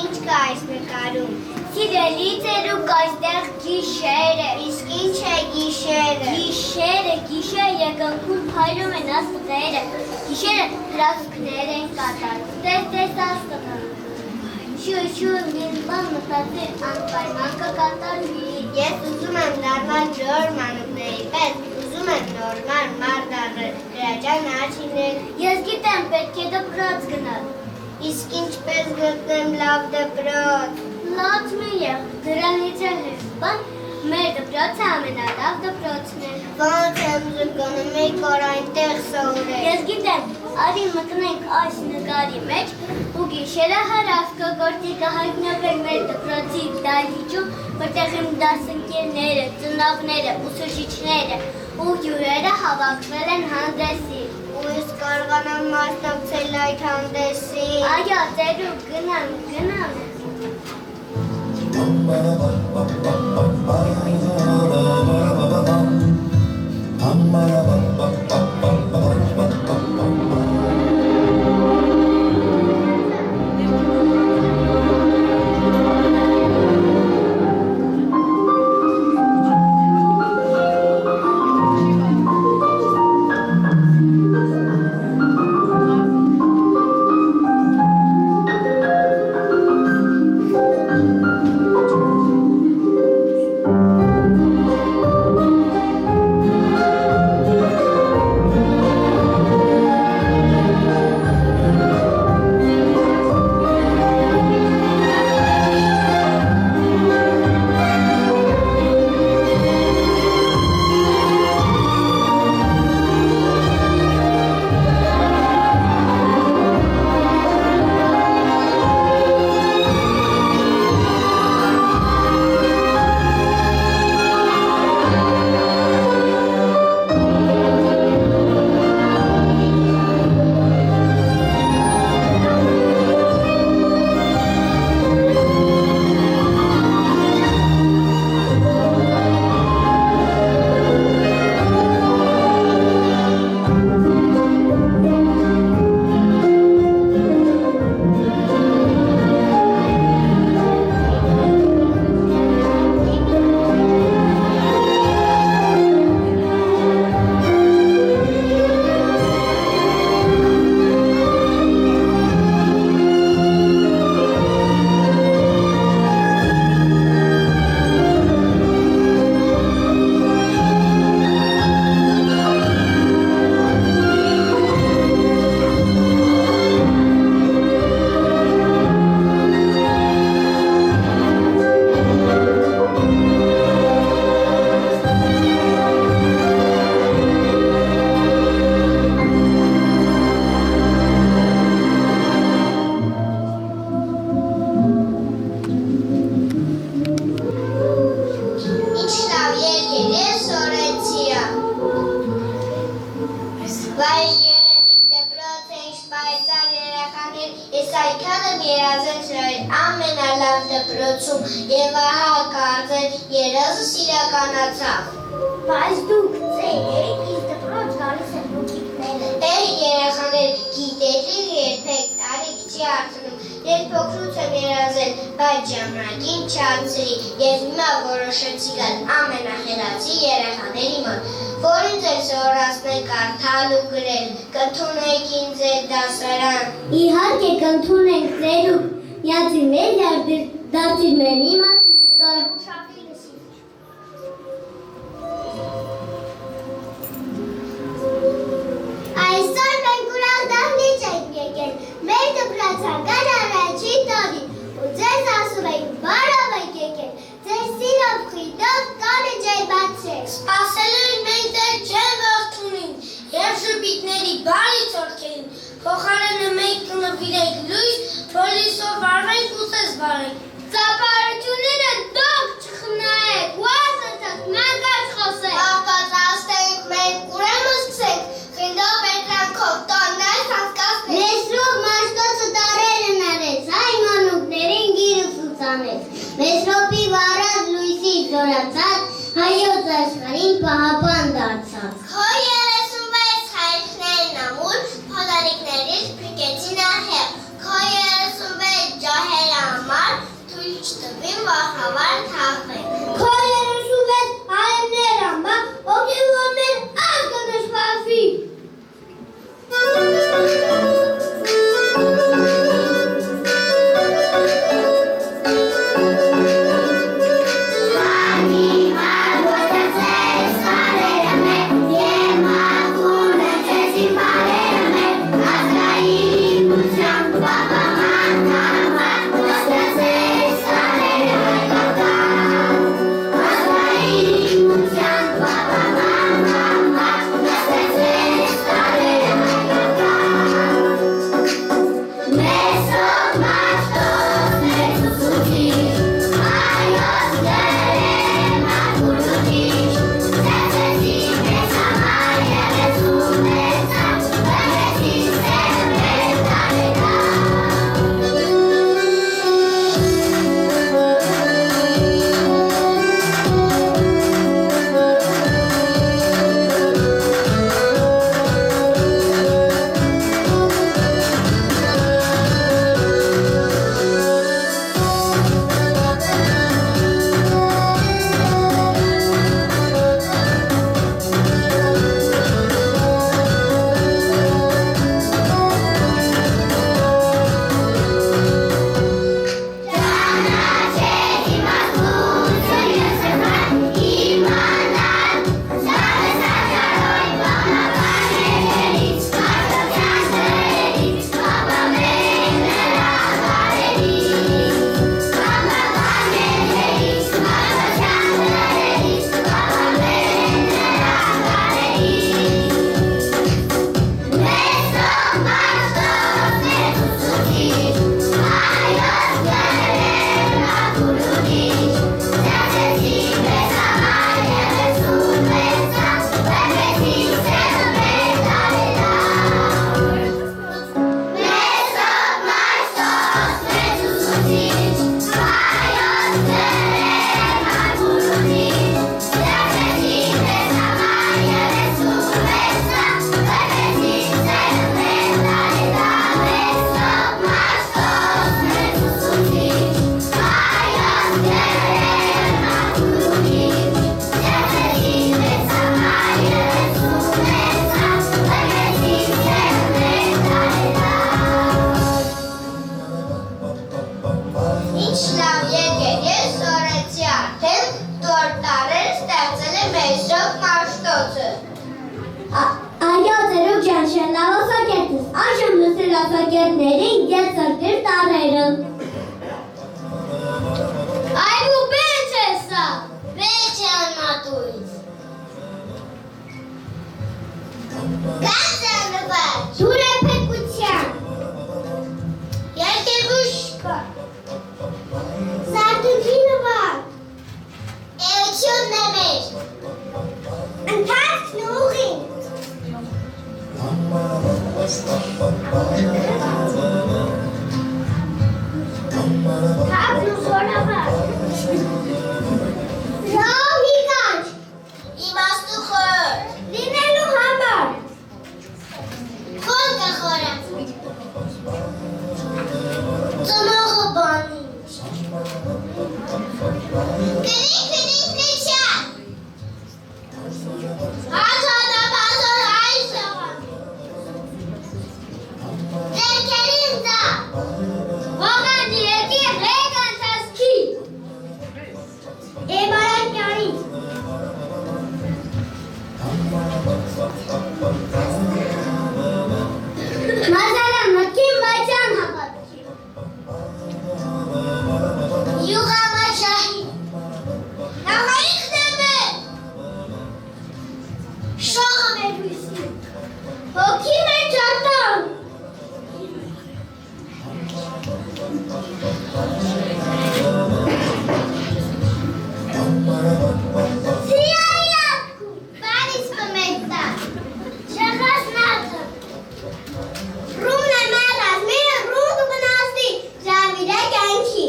ինչ կա այս նկարում։ Սիրելի ծերուկ այստեղ գիշեր է։ Իսկ ինչ է գիշերը։ Գիշերը երկնքում փայլում են աստղերը։ Գիշերը հրաշքներ են կատարում։ Տես աստղը։ Շուշ մի բան մտածել անպայման կկատարվի։ Ես ուզում եմ դառնալ ջոր մանուկների պես, ուզում եմ նորմալ մարդ գրաճան աչիներ։ Ես գիտեմ, պետք է դպրոց գնալ։ Իսկ ինչպես գտնեմ լավ դպրոց։ Լավ մի եղ, դրանից էլ ես բան, մեր դպրոցը ամենալավ դպրոցն է։ Ոնց եմ զգանում, մեկ օր այնտեղ սովորել։ Ես գիտեմ, արի մտնենք այս նկարի մեջ ու գիշերը հարավ կգործի կհայտնվենք մեր դպրոցի դահլիճում, որտեղ իմ դասընկերները, ծնողները, ուսուցիչները ու հյուրերը հավաքվել են հանդեսի։ Ու ես կարողանամ մասնակցել այդ հանդեսին։ Այո, ծերուկ, գնամ։ Եվ ահա կարծել երազս իրականացավ։ Բայց դուք ծերեք, իս դպրոց գալիս են լուկիկները։ Երեխաներ, գիտեք երբեք տարիք չի արդնում։ Ես փոքրուց եմ երազել, բայց ժամանակին չանցրի և հիմա որոշեցի գալ ամենախելացի երեխաների մոտ, որ ինձ էլ սովորացնեն կարդալ ու գրել, կընդունեք ինձ էլ դասարան։ Իհարկե կընդունենք ծերուկ, յացիներ դարձիների մասնիկան։ Այսօր մենք ուրախ դահլիճ ենք եկել, մեր դպրոցական առաջին տարին, ու ձեզ ասում ենք բարով եք եկել, ձեր սիրով խիտով տանը ջեր բացրեք։ Սպասելու ենք մենք ձեր ջեր ողջունին և ժպիտների բարի ցորքերին, փոխարենը մենք կնվիրենք լույս, որ լույսով վարվենք ու ձեզ վարենք։ Ծափարությունները դուք չխնայեք, ուասըտըք, մենք աշխատենք։ Պատրաստենք մենք, ուրեմն սկսենք, խինդով բերտրանքով, տոններ հասկացնենք։ Մեսրոպ մաշտոցը տարերը նարեց, հայ մանուկներին գիրը սուցանեց։ Մեսրոպի վարած լույսի զորացած, հայոց աշխարհին պահապան դարձած։ Քո 36 հայրիկներն ամուր, փոլարիկներից փրկեցին ահեղ, քո 36 ջահերը վախավար թախել։ Քո 36 հայերներ ամբա, ոգևորներ արգնշվասվի։ Աշակերտներին ես սրտիր տարերը։ Այգու բեջ է սա, բեջ է անմատույց։ Գանց է նվար, Դուր է պեկության։ երկևուշկա, Սարտուքի նվար։ էությունն է մեր, Ընթացքն ու ուղին։ Թափն ու զորավար։ Լավ հիկանչ։ իմաստու խոր, Լինելու համար։ խորկը խորը, ծնողը բանի, կնիկ լիչան, հացադապազոր այսողան, ձերքերին ձա, Ողանջի եկի հեկ անցածքի։ Էմարակյանի։ Մազարան մտքին վայցան հապատքի։ յուղամաչահի, նավարիք դեմեր, Շողը մեր հույսի։ Հոգի մեր ճարտան։ Սիրայի ատքում։ բանից պմեկտա, Շեղած նաթը։ Ռումն է մեղած, մերը ռում դու բնաստի, ժավիրա կյանքի։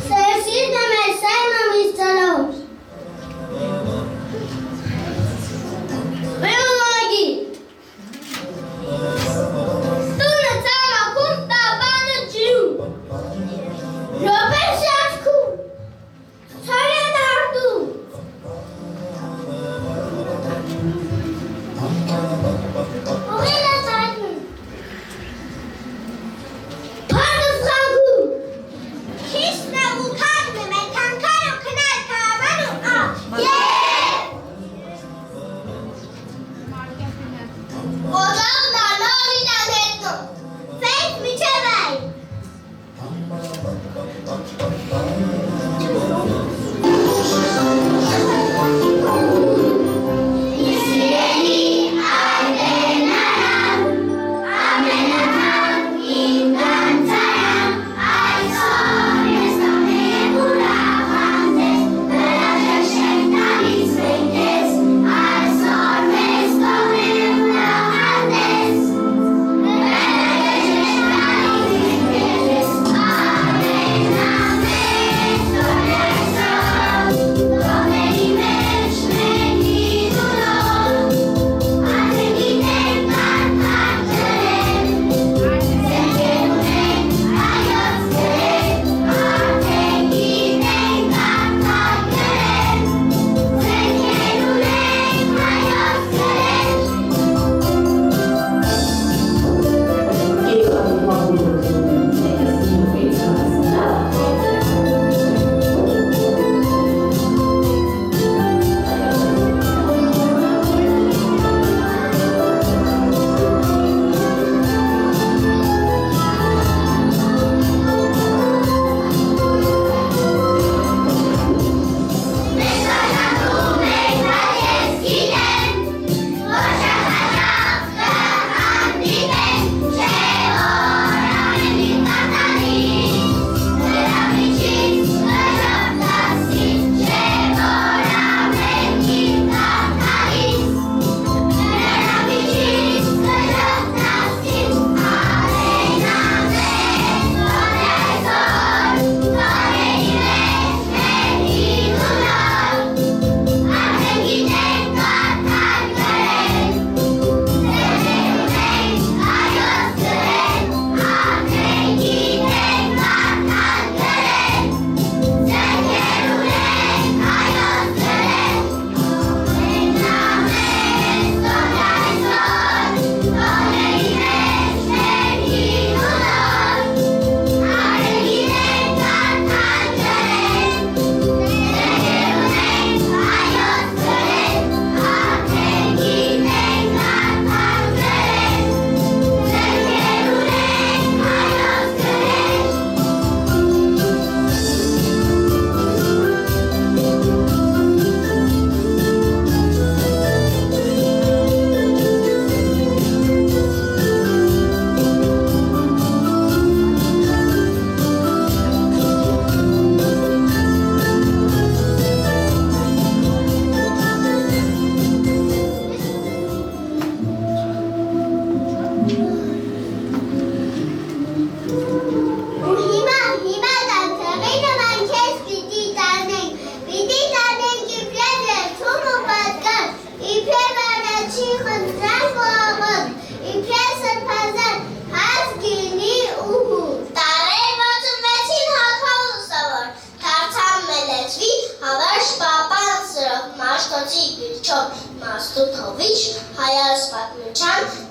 Սերսիրն է մեր սայմը միսցալոս։ Բրովագի։ Տունը ծամաքում տաբանը ջում։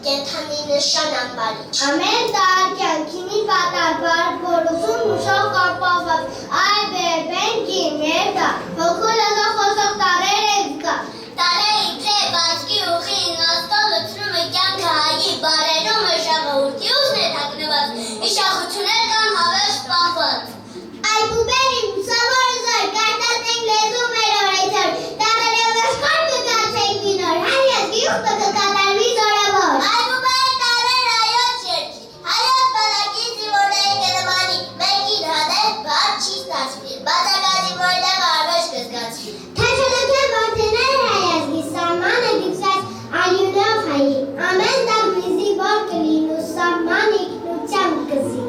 կենդանի նշան ամբարիչ։ Ամեն տար կյանքի մի պատարբար, որուսում ուշով կապաված, այ բերբենքի մերդա, հոգու լազա խոսող տարեր ես կա։ Տարերի թե բացքի ուխի նաստալ լծնում է կյանքը հայի բարերում է շաղահուրդի ուզն է թակնված, իշախություններ կան հավերժ պահված։ Այ բուբերի ուսավոր զոր, կարտատենք լեզու մեր օրեցոր, տարերի ովաշքար կկացենք մինոր, հայ ես գյուղտը կկատարվի զորավոր։ Այ բուբերի տարեր հայոց երկի, հայոց բանակի զիվորների կնմանի, մեկին հադեր բար չի ստացվի, բատակազի որտեղ արվեշ կզգացվի։ Թաշալոքյան որդեներ հայազգի, սամանը գիպսած անյունով հայի, ամեն տար միզի որ կլինու, սամանը իգնությամբ կզինի։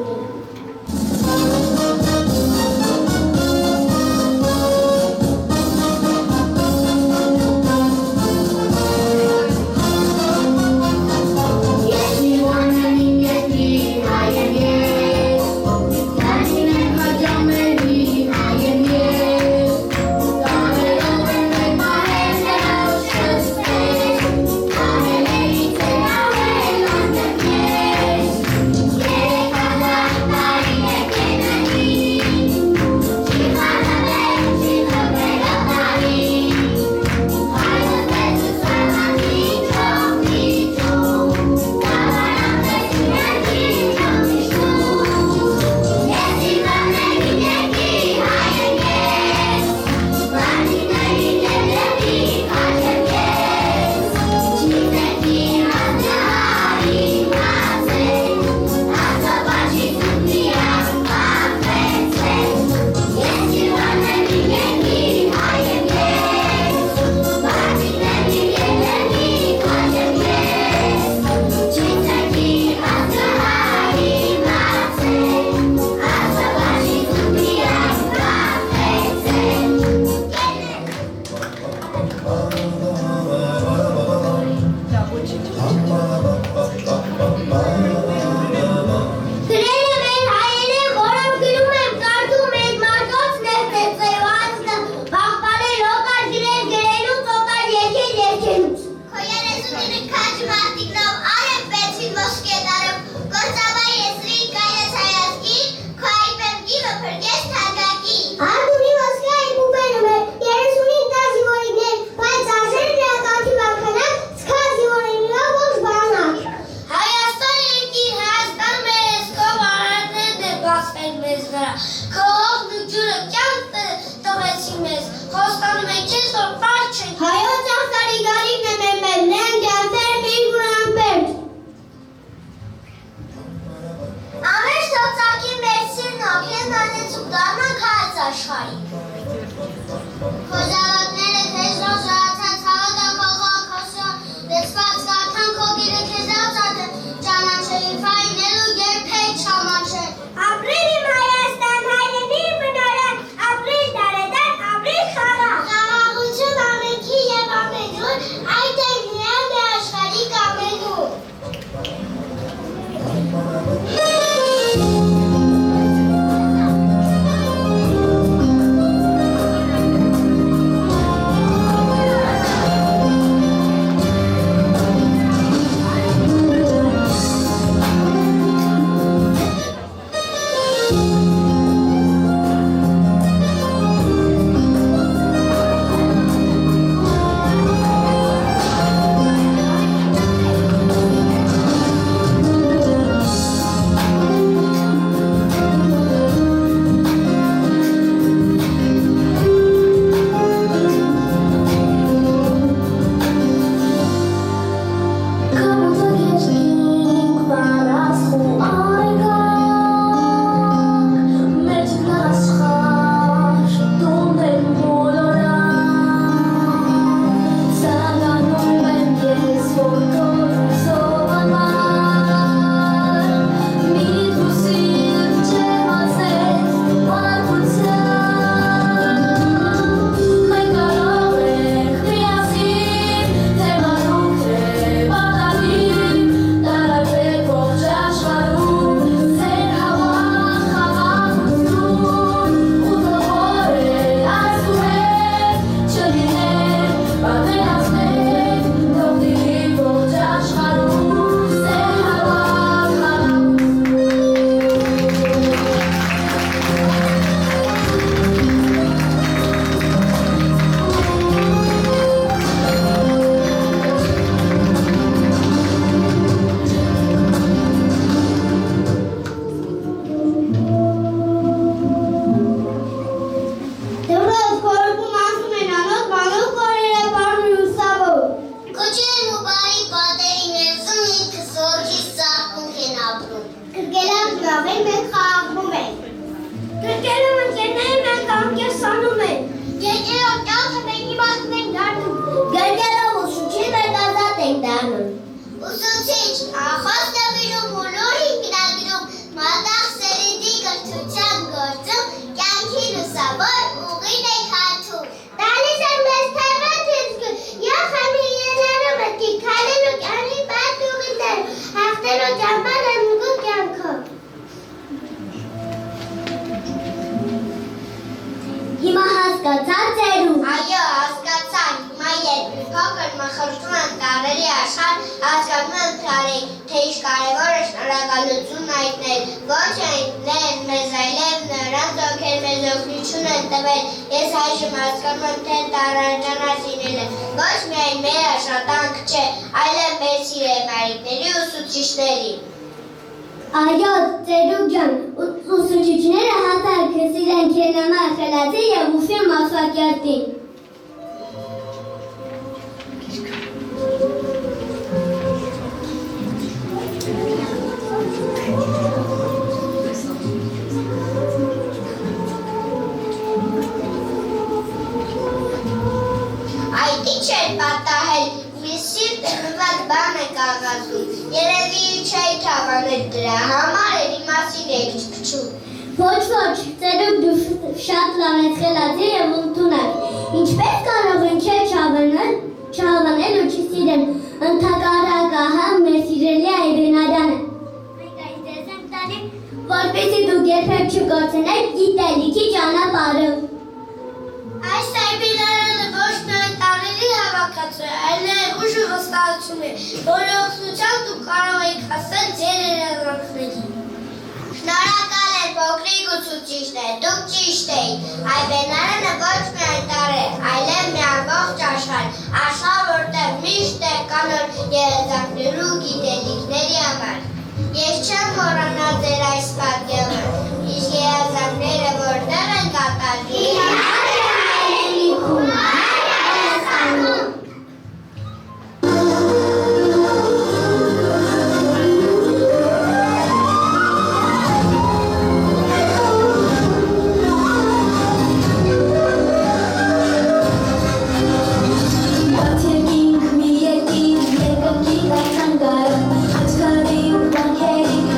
Երեխաներին մենք խաղաղվում ենք։ Գրկերով ընկերները մենք անկերսանում ենք։ Եկերով կյանքը մենք իմաստ ենք դառնում։ Գրկերով ուսուցիչ մենք ազատ ենք դառնում։ Ուսուցիչ, ախոս նվիրում ու լուր ինքնագրում, մատաղ սերնդի կրթության գործում, կյանքի լուսավոր ուղին ենք հատում։ Տալիս են մեզ թևետ հիզգում, յոխանի եներում ետքի քայլելու կյանի բատ ուղիներ, հաղթելու ճամբար εμգու կյանքով։ Հիմա հասկացա՞ց ծերուկ։ Այո, հասկացա, հիմա երբ մի փոքր մխրճում եմ տարերի աշխարհ, հասկանում եմ թե ինչ կարևոր է շնորհակալություն հայտնել, ոչ այնքան մեզ այլև նրանց, ովքեր մեզ օգնություն են տվել։ Ես այժմ հասկանում եմ, թե տարանջանա սիրելը ոչ միայն մեր աշխատանք չէ, այլև մեր սիրելիների ուսուցիչների։ Այո, ծերուկ ջան, ուսուցիչները հատար քսիրեն քելամար խելացի և ուշի մասվակյարտին։ Այդ ինչ էր պատահել, մի սիրտը նվակ բան է կաղազում, երևի չէի թավանել դրա, համար էր իմասին եք չպչում։ Ոչ, ծերուկ դու շատ լավ ես խելացի և ընդունակ, ինչպես կարող են չէ չհավանել ու չսիրել, ընդհակառակը մեր սիրելի այրենարյանը։ Մենք այստեղ ենք տալի, որպեսզի դուք երբեք չկորցնեք գիտելիքի ճանապարհը։ Այս այրենարյանը ոչ միայն տարերի հավաքածու է, այլ նաև ուժ ու վստահություն է, որի օգնությամբ դուք կարող եք հասնել ձեր երազանքներին։ Շնորհակալ եմ փոքրիկ ուսուցիչներ, դուք ճիշտ էիք, այրենարյանը ոչ միայն տար է, այլև մի ամբողջ աշխարհ, որտեղ միշտ է կանոն երազանքներու գիտելիքների համար։ Ես չեմ մոռանա ձեր այս պատգամը, իսկ երազանքները որտեղ են կատարվի։ It's gonna be one day,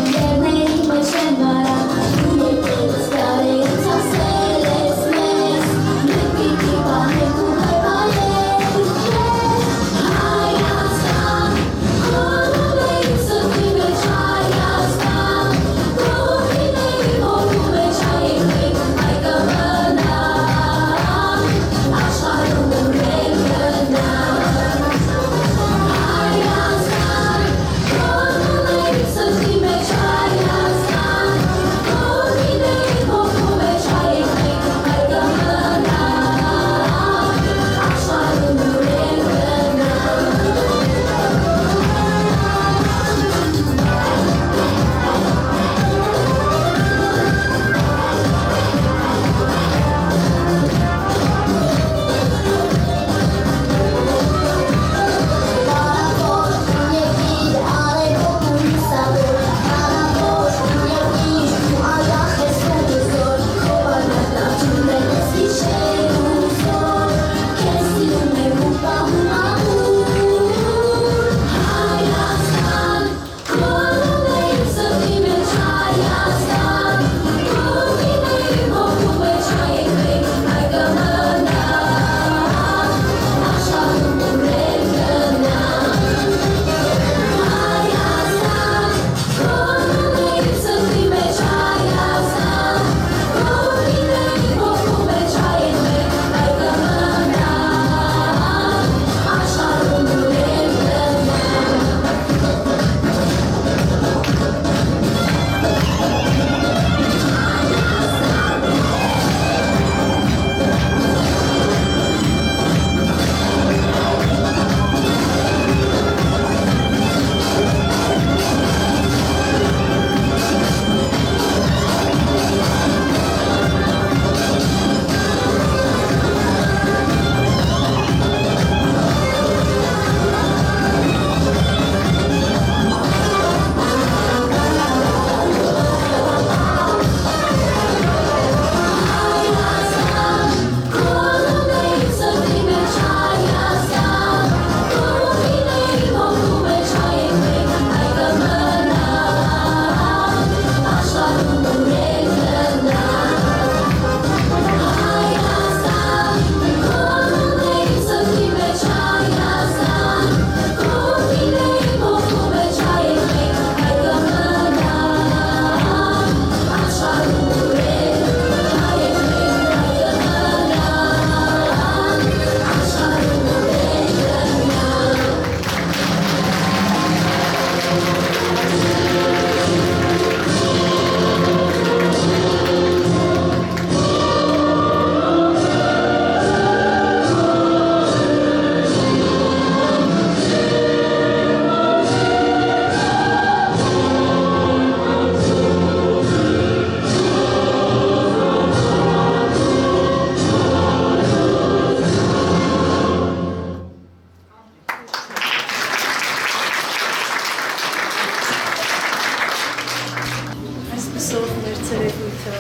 ցերեկույթը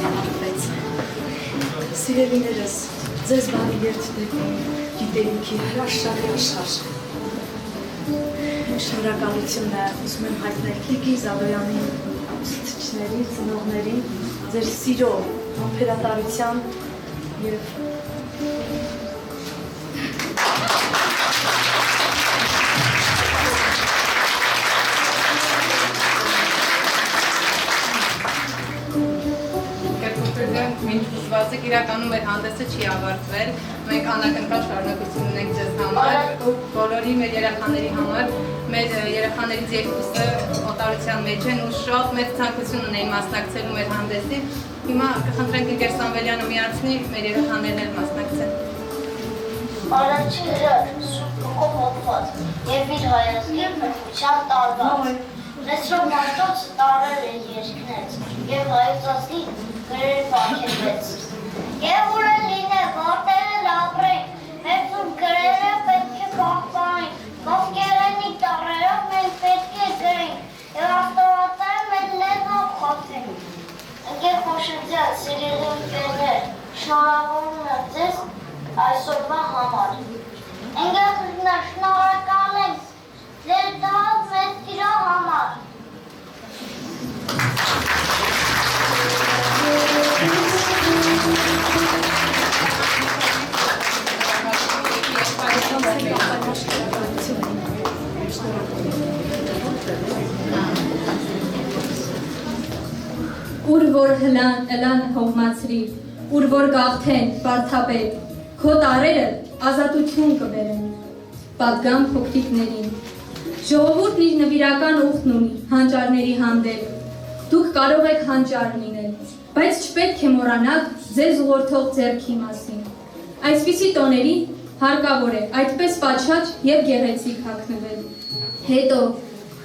ապրեց։ Սիրելիներս, ձեզ բարի երթ դեպի գիտելիքի հրաշալի աշխարհ։ Շնորհակալություն ուզում եմ հայտնել Կիկի Զավոյանի ուսուցիչների, ծնողներին, ձեր սիրո, համբերատարության և Մինչ ուզվածեք իրականում մեր հանդեսը չի ավարտվել, մենք անակնկալ շարունակություն ունենք ձեզ համար, բոլորի մեր երեխաների համար, մեր երեխաներից երկուսը օտարության մեջ են ու շատ մեծ ցանկություն ունեին մասնակցելու մեր հանդեսին, հիմա կխնդրենք ընկեր Սամվելյանը միացնի, մեր երեխաներն էլ մասնակցեն։ Առաջի իրար, սուրբ կողով հոպված և իր հայազգի մտության տարված, Մեսրոպ Մաշտոց տարել է երկնեց և հայոցազգի գրեր պակետվեց։ Եվ ուրեն լինե, վարտերը լապրենք, մեր սուրբ գրերը պետք է պահպանենք, ովկերենի տարերով մենք պետք է գրենք և աստվածային մեր լեզվով խոսենք։ Ընկեր Խոշեձյան, սիրելի ընկերներ, շնորհավորում եմ ձեզ այսօրվա համար։ Ընկերներ, շնորհակալ ենք ձեր տված մեծ սիրո համար։ Ուր որ հլան հողմացրի, ուր որ գաղթեն վարդապետ, քո տարերը ազատություն կբերեն, պատգամ փոքրիկներին։ Ժողովուրդն իր նվիրական ուխտն ունի հանճարների հանդեպ, դուք կարող եք հանճար լինել, բայց չպետք է մոռանալ ձեզ ուղղորդող ձեռքի մասին։ Այսպիսի տոներին հարկավոր է այդպես պատշաճ և գեղեցիկ հագնվել։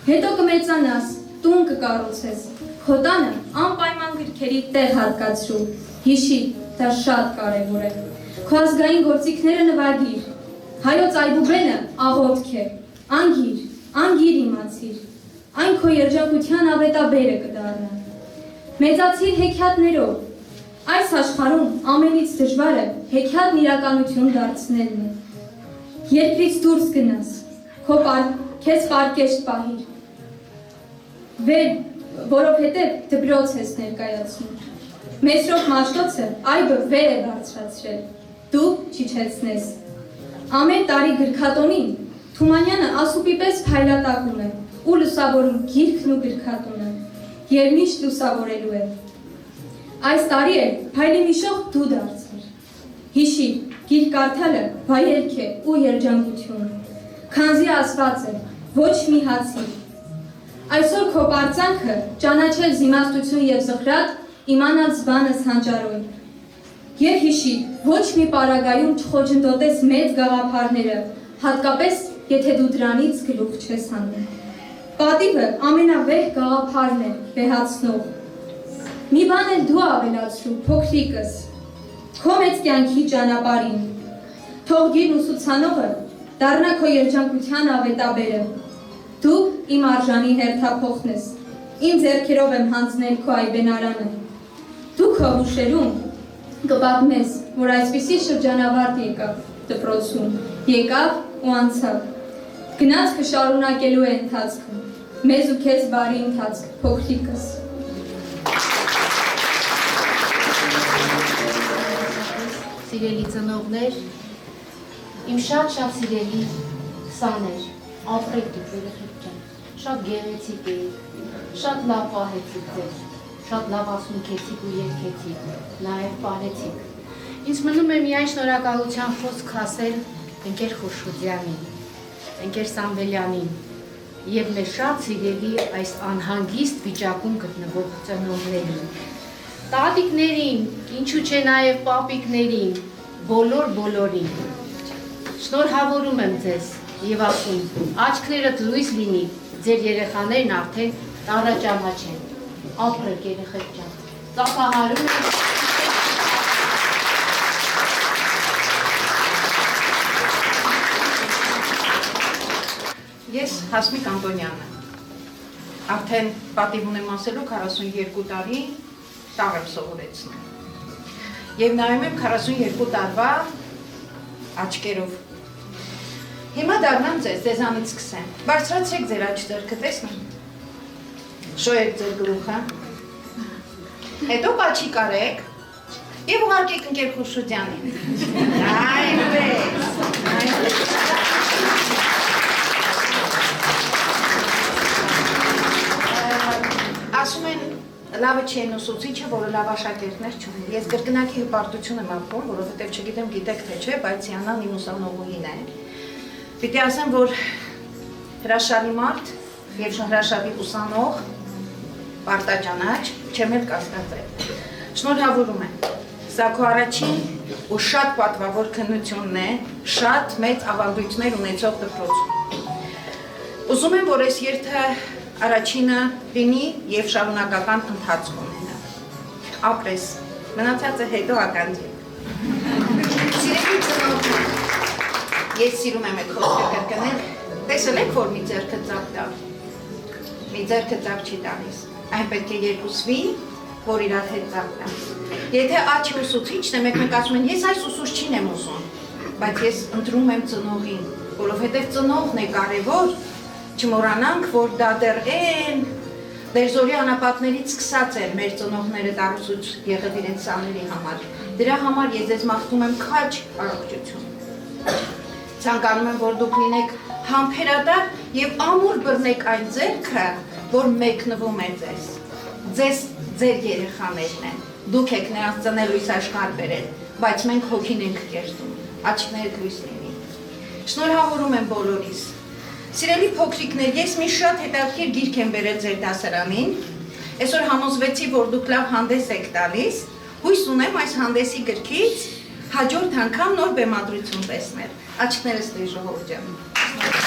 Հետո կմեծանաս, տուն կկառուցես, քո տանը անպայման գրքերի տեղ հատկացրու, հիշի, դա շատ կարևոր է։ Քո ազգային գործիքները նվագիր, հայոց այբուբենը աղոթք է, անգիր իմացիր, այն քո երջանկության ավետաբերը կդառնա։ Մեծացիր հեքիաթներով, այս աշխարհում ամենից դժվարը հեքիաթն իրականություն դարձնելն է։ Երկրից դուրս գնաս, քեզ պարկեշտ պահիր, որովհետև դպրոց ես ներկայացնում։ Մեսրոպ Մաշտոցը այբը վեր է բարձրացրել, դու չիջեցնես։ Ամեն տարի գրքատոնին Թումանյանը ասուպի պես փայլատակում է ու լուսավորում գիրքն ու գրքատոնը և միշտ լուսավորելու է։ Այս տարի էլ փայլիմիշող դու դարձիր։ Հիշի, գիրք կարդալը վայելք է ու երջանկություն, քանզի ասված է, ոչ մի հացի։ Այսօր քո պարծանքը ճանաչել զիմաստություն և զղրատ, իմանալ զբանս հանճարոյն։ Եվ հիշի, ոչ մի պարագայում չխոչընդոտես մեծ գաղափարները, հատկապես, եթե դու դրանից գլուխ չես հանում։ Պատիվը ամենավեհ գաղափարն է վեհացնող։ Մի բան էլ դու ավելացրու, փոքրիկս, քո մեծ կյանքի ճանապարհին։ Թող գիրն ուսուցանողը դառնա քո երջանկության ավետաբերը։ Դու իմ արժանի հերթափոխն ես, իմ ձեռքերով եմ հանձնել քո այբենարանը։ Դու քո հուշերում կպատմես, որ այսպիսի շրջանավարտ եկավ դպրոցում, եկավ ու անցավ։ Գնացքը շարունակելու է ընթացքը, մեզ ու քեզ բարի ընթացք, փոքրիկս։ Սիրելի ծնողներ, իմ շատ սիրելի քսաներ, ապրեք դուք երեխեք ջան, շատ գեղեցիկ էիք, շատ լավ պահեցիք ձեզ, շատ լավ ասունքեցիք ու երգեցիք, նաև պարեցիք։ Ինձ մնում է միայն շնորհակալության խոսք ասել ընկեր Խոշոձյանին, ընկեր Սամվելյանին և մեր շատ սիրելի այս անհանգիստ վիճակում գտնվող ծնողներին, տատիկներին, ինչու չէ նաև պապիկներին, բոլորին։ Շնորհավորում եմ ձեզ և ասում, աչքներդ լույս լինի, ձեր երեխաներն արդեն տառաճանաչեն, ապրեք երեխեք ջան, ծափահարում եմ։ Ես Հասմիկ Անտոնյանը, Արդեն պատիվ ունեմ ասելու 42 տարի տաղ եմ սովորեցնում։ Եվ նայում եմ 42 տարվա աչքերով։ Հիմա դառնամ ձեզանից սկսեմ։ Բարձրացրեք ձեր աջ ձեռքը, տեսնեմ։ Շոյեք ձեր գլուխը։ Հետո կաչիկ արեք եւ ուղարկեք ընկեր Խուշուդյանին։ Այնպես։ Ասում են լավը չեն ուսուցիչը, որը լավ աշակերտներ չունի։ Ես կրկնակի հպարտություն եմ ապրում, որովհետև չգիտեմ գիտեք թե չէ, բայց Յանան իմ ուսանողուհին է։ Պիտի ասեմ, որ հրաշալի մարդ եւ հրաշալի ուսանող, պարտաճանաչ, չեմ էլ կասկածել։ Շնորհավորում եմ։ Սա քո առաջին ու շատ պատվավոր քննությունն է, շատ մեծ ավանդույթներ ունեցող դպրոցում։ Ուզում եմ, որ այս երթը առաջինը լինի եւ շարունակական ընթացք ունենա։ Ապրես, մնացածը հետո ականջի։ Սիրելի ծնողներ, ես սիրում եմ այդ խոսքը կրկնել, տեսել եք, որ մի ձեռքը ծափ տա, մի ձեռքը ծափ չի տալիս, այն պետք է երկուսվի, որ իրար հետ ծափ տա։ Եթե աչի ուսուցիչն է, մեկն ասում են, ես այս ուսուցչին եմ ուզում, բայց ես ընտրում եմ ծնողին, որովհետև ծնողն է կարևոր, չմոռանանք, որ դա դեռ դերձորի անապատներից սկսած էր մեր ծնողները տարուսուց եղել իրենց սաների համար։ Դրա համար ես ձեզ մաղթում եմ քաջ առողջություն։ Ցանկանում եմ, որ դուք լինեք համբերատար եւ ամուր բռնեք այն ձեռքը, որ մեկնվում է ձեզ։ Ձեզ ձեր երեխաներն են։ Դուք եք նրանց ծնելույս աշխարհ բերել, բայց մենք հոգին ենք կերտում։ Աչքները լույս լինի։ Շնորհավորում եմ բոլորիս։ Սիրելի փոքրիկներ, ես մի շատ հետաքրքիր գիրք եմ բերել ձեր դասարանին։ Այսօր համոզվեցի, որ դուք լավ հանդես եք տալիս։ Հույս ունեմ այս հանդեսի գրքից հաջորդ անգամ նոր բեմադրություն տեսնել։ Աչքներս դե ժողովուրդ ջան։